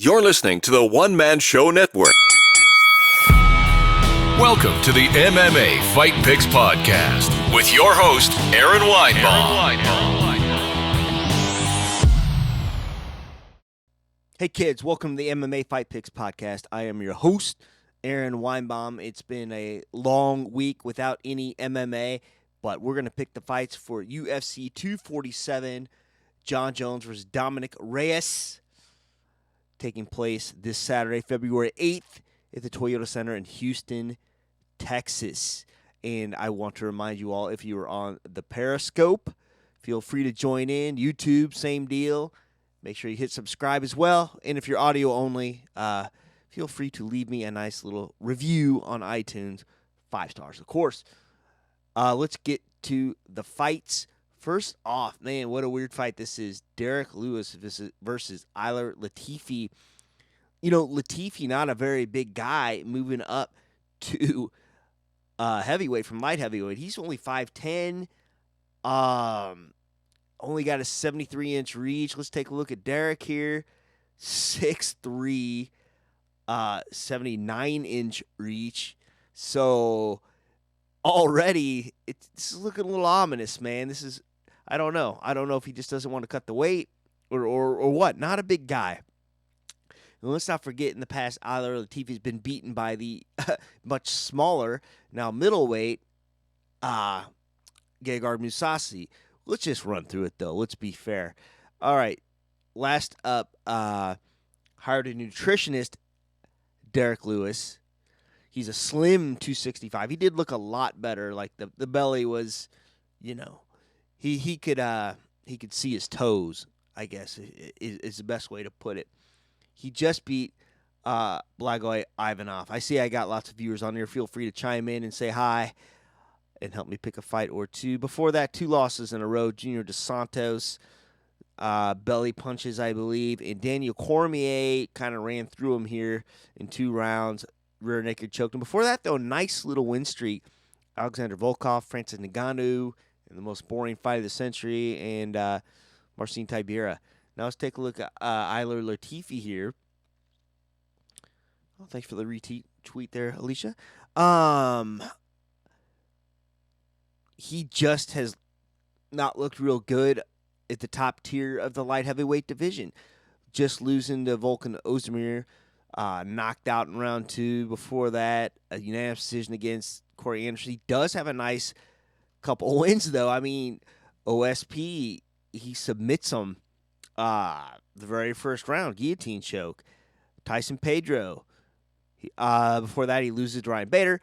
You're listening to the One Man Show Network. Welcome to the MMA Fight Picks Podcast with your host, Aaron Weinbaum. Hey kids, welcome to the MMA Fight Picks Podcast. I am your host, Aaron Weinbaum. It's been a long week without any MMA, but we're going to pick the fights for UFC 247, Jon Jones versus Dominick Reyes, taking place this Saturday, February 8th at the Toyota Center in Houston, Texas. And I want to remind you all, if you are on the Periscope, feel free to join in. YouTube, same deal. Make sure you hit subscribe as well. And if you're audio only, feel free to leave me a nice little review on iTunes. 5 stars, of course. Let's get to the fights. First off, man, what a weird fight this is. Derrick Lewis versus Ilir Latifi. You know, Latifi, not a very big guy, moving up to heavyweight from light heavyweight. He's only 5'10". Only got a 73-inch reach. Let's take a look at Derrick here. 6'3", 79-inch reach. So already, this is looking a little ominous, man. This is, I don't know. I don't know if he just doesn't want to cut the weight or what. Not a big guy. And let's not forget, in the past, Ilir Latifi's been beaten by the much smaller, now middleweight, Gegard Mousasi. Let's just run through it, though. Let's be fair. All right. Last up, hired a nutritionist, Derrick Lewis. He's a slim 265. He did look a lot better. Like, the belly was, you know, he could see his toes, I guess, is the best way to put it. He just beat Blagoy Ivanov. I see I got lots of viewers on here. Feel free to chime in and say hi and help me pick a fight or two. Before that, 2 losses in a row. Junior Dos Santos, belly punches, I believe. And Daniel Cormier kind of ran through him here in 2 rounds. Rear naked choked him. Before that, though, nice little win streak. Alexander Volkov, Francis Ngannou, in the most boring fight of the century, and Marcin Tybura. Now let's take a look at Ilir Latifi here. Oh, thanks for the retweet there, Alicia. He just has not looked real good at the top tier of the light heavyweight division. Just losing to Volkan Ozdemir, knocked out in round 2. Before that, a unanimous decision against Corey Anderson. He does have a nice couple wins, though. I mean, OSP, he submits him the very first round, guillotine choke. Tyson Pedro. Before that, he loses to Ryan Bader.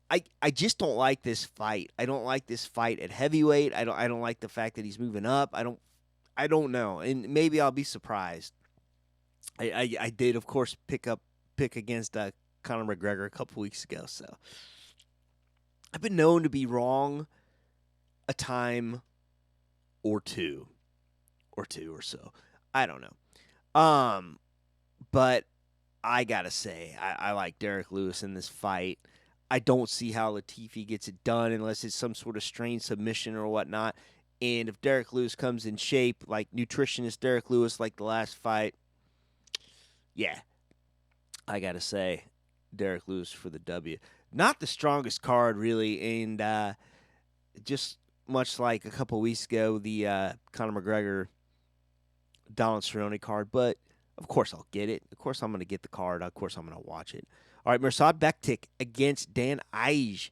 I just don't like this fight. I don't like this fight at heavyweight. I don't like the fact that he's moving up. I don't know. And maybe I'll be surprised. I did, of course, pick against Conor McGregor a couple weeks ago. So I've been known to be wrong a time or two or so. I don't know. But I gotta say, I like Derrick Lewis in this fight. I don't see how Latifi gets it done unless it's some sort of strained submission or whatnot. And if Derrick Lewis comes in shape, like nutritionist Derrick Lewis, like the last fight, yeah, I gotta say, Derrick Lewis for the W. Not the strongest card, really, and just much like a couple weeks ago, the Conor McGregor, Donald Cerrone card. But of course I'll get it. Of course I'm going to get the card. Of course I'm going to watch it. All right, Mirsad Bektić against Dan Ige.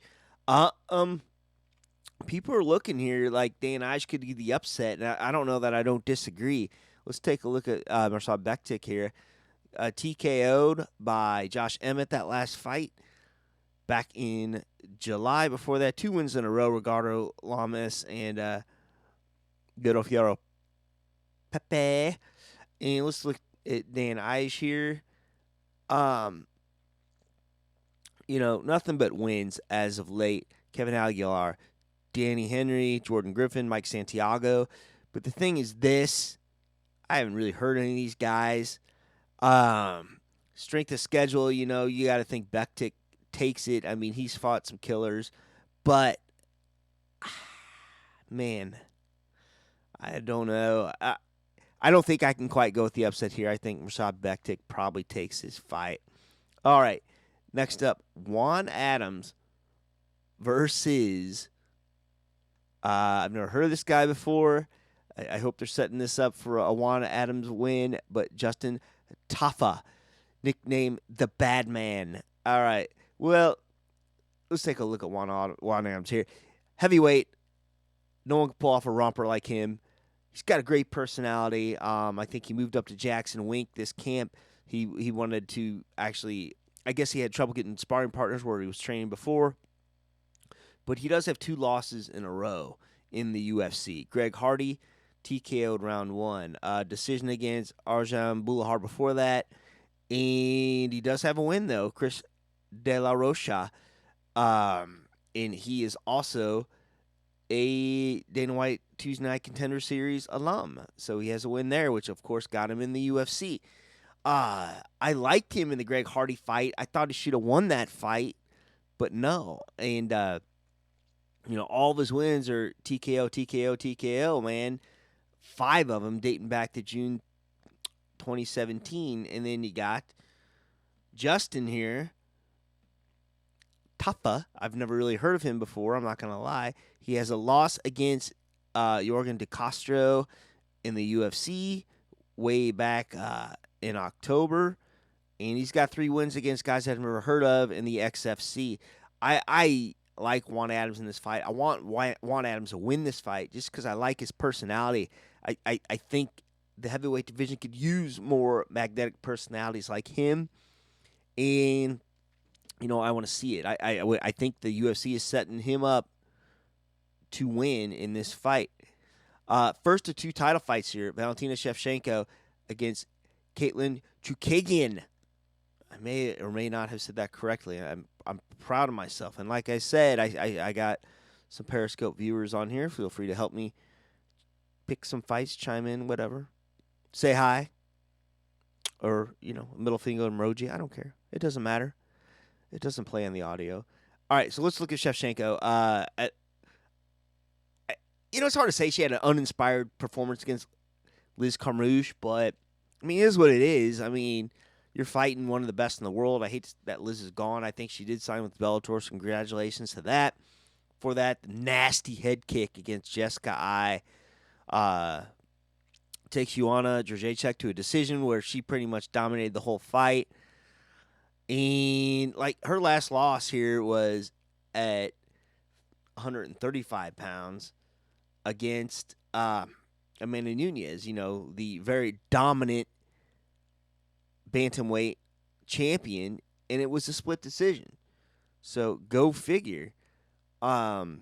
People are looking here like Dan Ige could be the upset, and I don't know that I don't disagree. Let's take a look at Mirsad Bektić here. TKO'd by Josh Emmett that last fight back in July. Before that, 2 wins in a row, Ricardo Lamas and Guido Fiero Pepe. And let's look at Dan Ige here. You know, nothing but wins as of late. Kevin Aguilar, Danny Henry, Jordan Griffin, Mike Santiago. But the thing is this, I haven't really heard any of these guys. Strength of schedule, you know, you got to think Bektić takes it. I mean, he's fought some killers. But, man, I don't know. I don't think I can quite go with the upset here. I think Mirsad Bektić probably takes his fight. All right. Next up, Juan Adams versus. I've never heard of this guy before. I hope they're setting this up for a Juan Adams win, but Justin Tafa, nicknamed the Bad Man. All right. Well, let's take a look at Juan Adams here. Heavyweight. No one can pull off a romper like him. He's got a great personality. I think he moved up to Jackson Wink this camp. He wanted to actually, I guess he had trouble getting sparring partners where he was training before. But he does have 2 losses in a row in the UFC. Greg Hardy TKO'd round 1. Decision against Arjan Boulahar before that. And he does have a win, though. Chris De La Rocha. And he is also a Dana White Tuesday Night Contender Series alum. So he has a win there, which, of course, got him in the UFC. I liked him in the Greg Hardy fight. I thought he should have won that fight, but no. And, all of his wins are TKO, man. 5 of them dating back to June 2017. And then you got Justin here. Tafa. I've never really heard of him before. I'm not going to lie. He has a loss against Jorgen De Castro in the UFC way back in October. And he's got 3 wins against guys I've never heard of in the XFC. I like Juan Adams in this fight. I want Juan Adams to win this fight just because I like his personality. I think the heavyweight division could use more magnetic personalities like him. And, I want to see it. I think the UFC is setting him up to win in this fight. First of 2 title fights here. Valentina Shevchenko against Katlyn Chookagian. I may or may not have said that correctly. I'm proud of myself. And like I said, I got some Periscope viewers on here. Feel free to help me pick some fights, chime in, whatever. Say hi. Or, middle finger emoji. I don't care. It doesn't matter. It doesn't play on the audio. All right, so let's look at Shevchenko. It's hard to say she had an uninspired performance against Liz Carmouche, but, it is what it is. You're fighting one of the best in the world. I hate that Liz is gone. I think she did sign with Bellator, so congratulations to that. For that, the nasty head kick against Jessica Ai takes Joanna Jędrzejczyk to a decision where she pretty much dominated the whole fight. And, her last loss here was at 135 pounds against Amanda Nunes, the very dominant bantamweight champion, and it was a split decision. So, go figure. And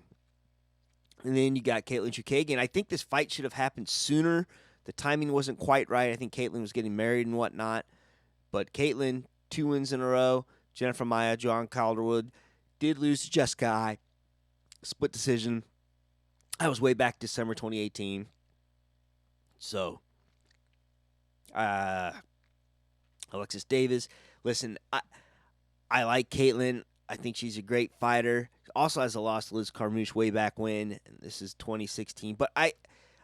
then you got Katlyn Chookagian. I think this fight should have happened sooner. The timing wasn't quite right. I think Katlyn was getting married and whatnot. But Katlyn, 2 wins in a row. Jennifer Maia, John Calderwood did lose to Jessica Ai. Split decision. That was way back December 2018. So, Alexis Davis. Listen, I like Katlyn. I think she's a great fighter. Also has a loss to Liz Carmouche way back when. And this is 2016. But I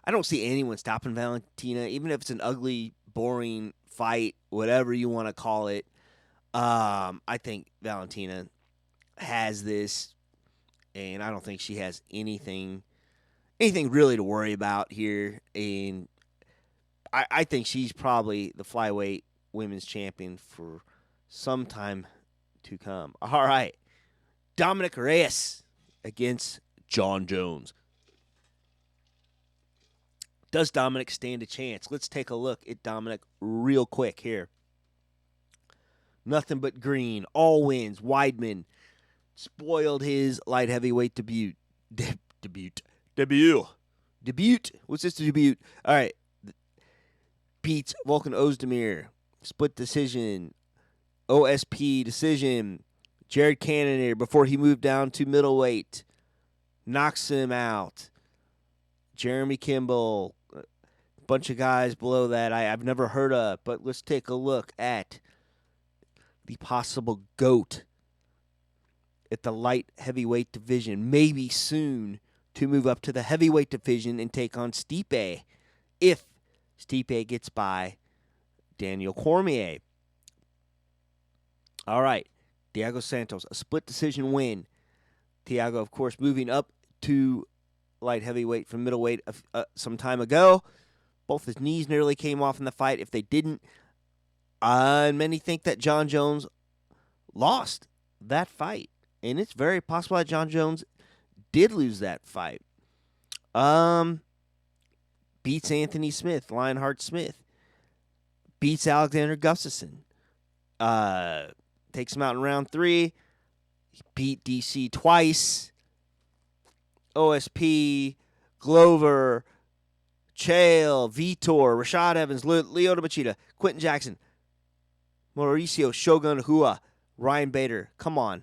don't see anyone stopping Valentina, even if it's an ugly, boring fight, whatever you want to call it. I think Valentina has this, and I don't think she has anything really to worry about here. And I think she's probably the flyweight women's champion for some time to come. All right. Dominick Reyes against John Jones. Does Dominick stand a chance? Let's take a look at Dominick real quick here. Nothing but green. All wins. Weidman spoiled his light heavyweight debut. Debut. What's this debut? All right. Beats Volkan Ozdemir. Split decision. OSP decision. Jared Cannonier, before he moved down to middleweight, knocks him out. Jeremy Kimball. A bunch of guys below that I've never heard of. But let's take a look at the possible GOAT at the light heavyweight division. Maybe soon to move up to the heavyweight division and take on Stipe if Stipe gets by Daniel Cormier. All right, Thiago Santos, a split decision win. Thiago, of course, moving up to light heavyweight from middleweight some time ago. Both his knees nearly came off in the fight. If they didn't, many think that Jon Jones lost that fight. And it's very possible that Jon Jones did lose that fight. Beats Anthony Smith, Lionheart Smith. Beats Alexander Gustafsson. Takes him out in round 3. He beat DC twice. OSP, Glover, Chael, Vitor, Rashad Evans, Lyoto Machida, Quentin Jackson, Mauricio Shogun Hua, Ryan Bader. Come on.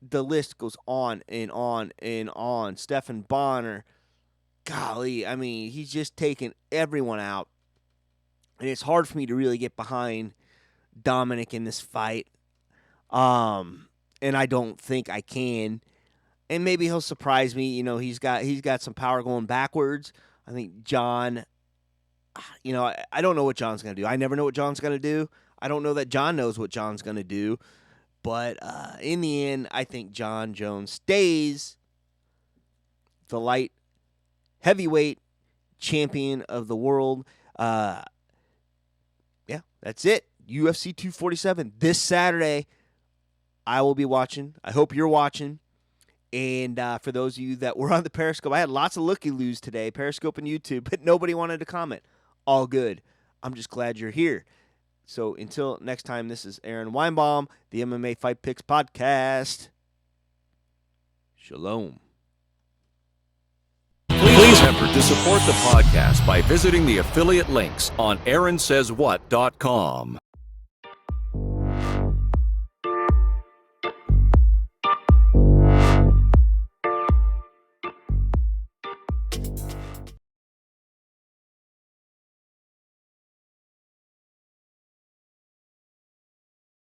The list goes on and on and on. Stephan Bonner. Golly, I mean, he's just taken everyone out. And it's hard for me to really get behind Dominick in this fight. And I don't think I can. And maybe he'll surprise me. You know, he's got some power going backwards. I think Jon, you know, I don't know what Jon's going to do. I never know what Jon's going to do. I don't know that Jon knows what Jon's going to do. But in the end, I think Jon Jones stays the light heavyweight champion of the world. Yeah, that's it. UFC 247 this Saturday. I will be watching. I hope you're watching. And for those of you that were on the Periscope, I had lots of looky-loos today, Periscope and YouTube, but nobody wanted to comment. All good. I'm just glad you're here. So until next time, this is Aaron Weinbaum, the MMA Fight Picks Podcast. Shalom. Please remember to support the podcast by visiting the affiliate links on AaronSaysWhat.com.